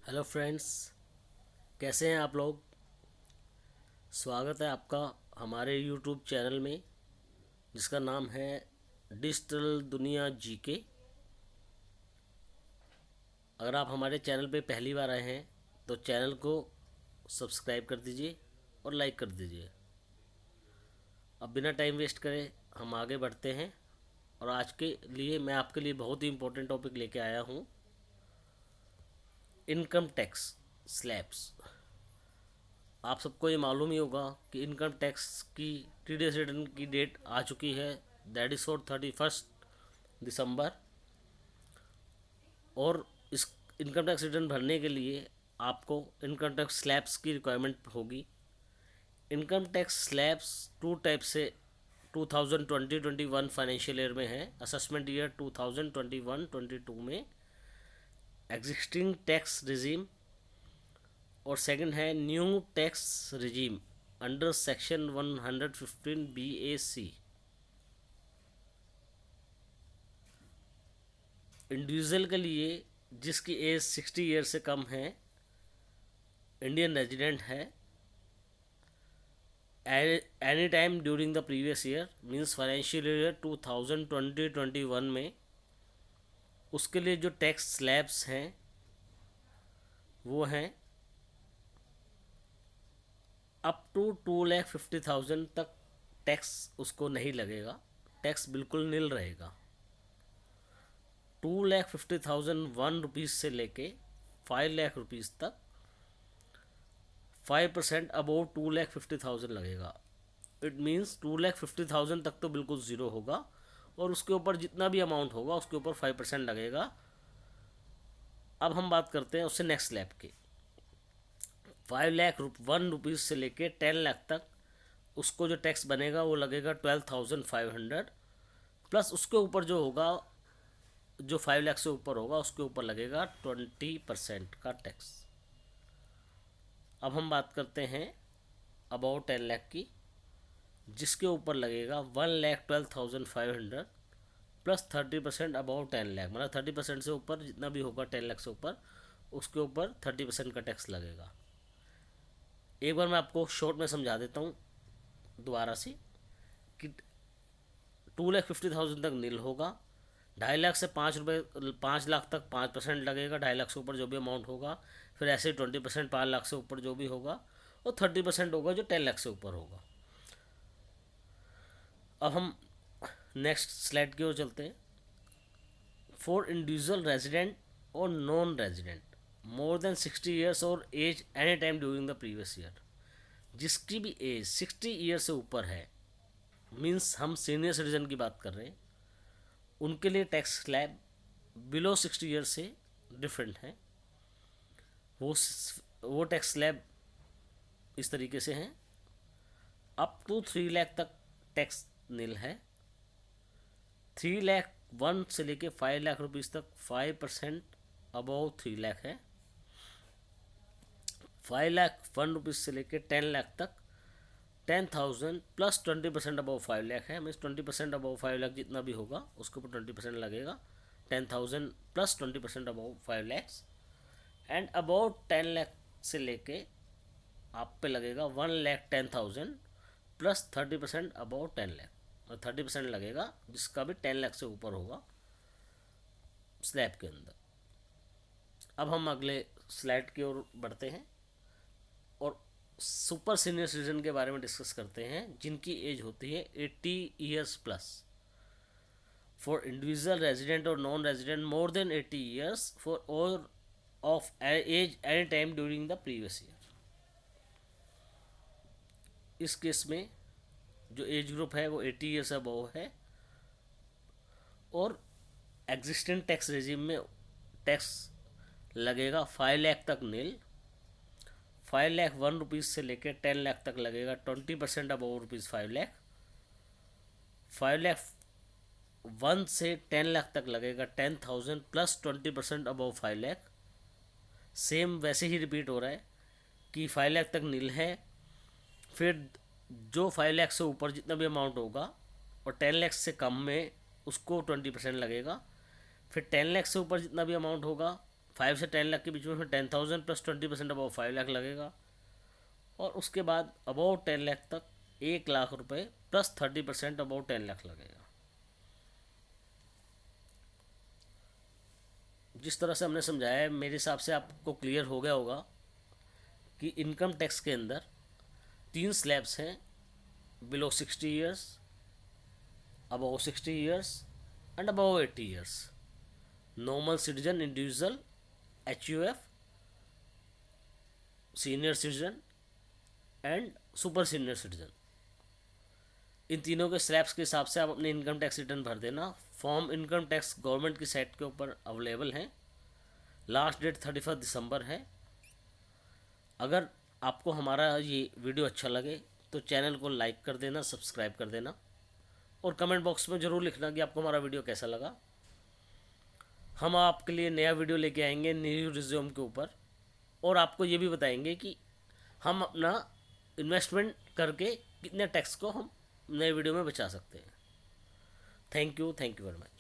Hello friends, कैसे हैं आप लोग। स्वागत है आपका हमारे यूट्यूब चैनल में जिसका नाम है डिजिटल दुनिया जीके। अगर आप हमारे चैनल पे पहली बार आए हैं तो चैनल को सब्सक्राइब कर दीजिए और लाइक कर दीजिए। अब बिना टाइम वेस्ट करे हम आगे बढ़ते हैं और आज के लिए मैं आपके लिए बहुत ही इम्पोर्टेंट टॉपिक लेके आया हूँ, इनकम टैक्स स्लैब्स। आप सबको ये मालूम ही होगा कि इनकम टैक्स की टीडीएस रिटर्न की डेट आ चुकी है, दैट इज़ फॉर 31 दिसंबर। और इस इनकम टैक्स रिटर्न भरने के लिए आपको इनकम टैक्स स्लैब्स की रिक्वायरमेंट होगी। Income tax slabs two type से 2020-21 फाइनेंशियल ईयर में है। असेसमेंट ईयर 2021-22 में एग्जिस्टिंग टैक्स रिजीम, और सेकंड है new tax regime under section 115 BAC। Individual के लिए जिसकी एज 60 ईयर से कम है, इंडियन रेजिडेंट है, any time during the previous year means financial year 2020-21 में, उसके लिए जो टैक्स स्लैब्स हैं वो हैं अप टू 2,50,000 तक टैक्स उसको नहीं लगेगा, टैक्स बिल्कुल नील रहेगा। 2,50,001 रुपीज़ से लेके 5 लाख रुपीज़ तक 5% अबोव 2,50,000 लगेगा। इट मीन्स 2,50,000 तक तो बिल्कुल ज़ीरो होगा और उसके ऊपर जितना भी अमाउंट होगा उसके ऊपर 5% लगेगा। अब हम बात करते हैं उससे नेक्स्ट स्लैब की। 5,01 रुपीज़ से लेके 10 लाख तक उसको जो टैक्स बनेगा वो लगेगा 12,500, प्लस उसके ऊपर जो होगा, जो 5 लाख से ऊपर होगा उसके ऊपर लगेगा 20% का टैक्स। अब हम बात करते हैं अबाउट 10 लाख की, जिसके ऊपर लगेगा 1,12,500 प्लस 30% अबाउट 10 लाख, मतलब 30% से ऊपर जितना भी होगा 10 लाख से ऊपर उसके ऊपर 30% का टैक्स लगेगा। एक बार मैं आपको शॉर्ट में समझा देता हूँ दोबारा से कि 2,50,000 तक नील होगा, 2.5 लाख से 5 रुपये 5 लाख तक 5% लगेगा, 2.5 लाख से ऊपर जो भी अमाउंट होगा, फिर ऐसे 20% 5 लाख से ऊपर जो भी होगा, और 30% होगा जो 10 लाख से ऊपर होगा। अब हम नेक्स्ट स्लाइड की ओर चलते हैं। फॉर इंडिविजुअल रेजिडेंट और non resident more than 60 years और age any time during the previous year, जिसकी भी एज 60 ईयर से ऊपर है, मीन्स हम सीनियर सिटीजन की बात कर रहे हैं, उनके लिए टैक्स स्लैब बिलो 60 ईयर से डिफरेंट है। वो वो टैक्स स्लैब इस तरीके से हैं। अप टू 3 लाख तक टैक्स नील है, 3,01 से लेके 5 लाख रुपीज़ तक 5% अबव 3 लाख है, 5,01 रुपीज़ से लेके 10 लाख तक 10,000 प्लस 20% अबव 5 लाख है, मीन्स 20% अबव 5 लाख जितना भी होगा उसके ऊपर 20% लगेगा। 10,000 plus 20% above 5 lakhs, and about 10 lakh से लेके आप पे लगेगा 1,10,000 प्लस 30% अबाउट 10 लाख, और 30% लगेगा जिसका भी 10 लाख से ऊपर होगा स्लैब के अंदर। अब हम अगले स्लाइड की ओर बढ़ते हैं और सुपर सीनियर सिटीजन के बारे में डिस्कस करते हैं, जिनकी एज होती है 80 years plus. For individual resident और non resident more than 80 years for और of age any time during the previous year. इस केस में जो एज ग्रुप है वो 80 ईयर्स अबव है, और एग्जिस्टिंग टैक्स रेजिम में टैक्स लगेगा 5 लाख तक नील, 5,01 रुपीज़ से लेकर 10 लाख तक लगेगा 20% अबव रुपीज़ 5 लाख, 5,01 से 10 लाख तक लगेगा 10,000 प्लस 20% अबव 5 लाख। सेम वैसे ही रिपीट हो रहा है कि 5 लाख तक नील है, फिर जो 5 लाख से ऊपर जितना भी अमाउंट होगा और 10 लाख से कम में उसको 20% लगेगा, फिर 10 लाख से ऊपर जितना भी अमाउंट होगा 5 से 10 लाख के बीच में 10,000 प्लस 20% अबाउ 5 लाख लगेगा। और उसके बाद अबाउ 10 लाख तक 1 लाख रुपए प्लस 30% अबाउ 10 लाख लगेगा। जिस तरह से हमने समझाया है मेरे हिसाब से आपको क्लियर हो गया होगा कि इनकम टैक्स के अंदर 3 स्लैब्स हैं, below 60 years, above 60 years and above 80 years. Normal citizen, individual, HUF, senior citizen and super senior citizen. इन तीनों के स्लैब्स के हिसाब से आप अपने इनकम टैक्स रिटर्न भर देना। फॉर्म इनकम टैक्स गवर्नमेंट की साइट के ऊपर अवेलेबल हैं। लास्ट डेट 31 दिसंबर है। अगर आपको हमारा ये वीडियो अच्छा लगे तो चैनल को लाइक कर देना, सब्सक्राइब कर देना और कमेंट बॉक्स में ज़रूर लिखना कि आपको हमारा वीडियो कैसा लगा। हम आपके लिए नया वीडियो लेके आएंगे न्यू रिज्यूम के ऊपर, और आपको ये भी बताएंगे कि हम अपना इन्वेस्टमेंट करके कितने टैक्स को हम नए वीडियो में बचा सकते हैं। Thank you very much.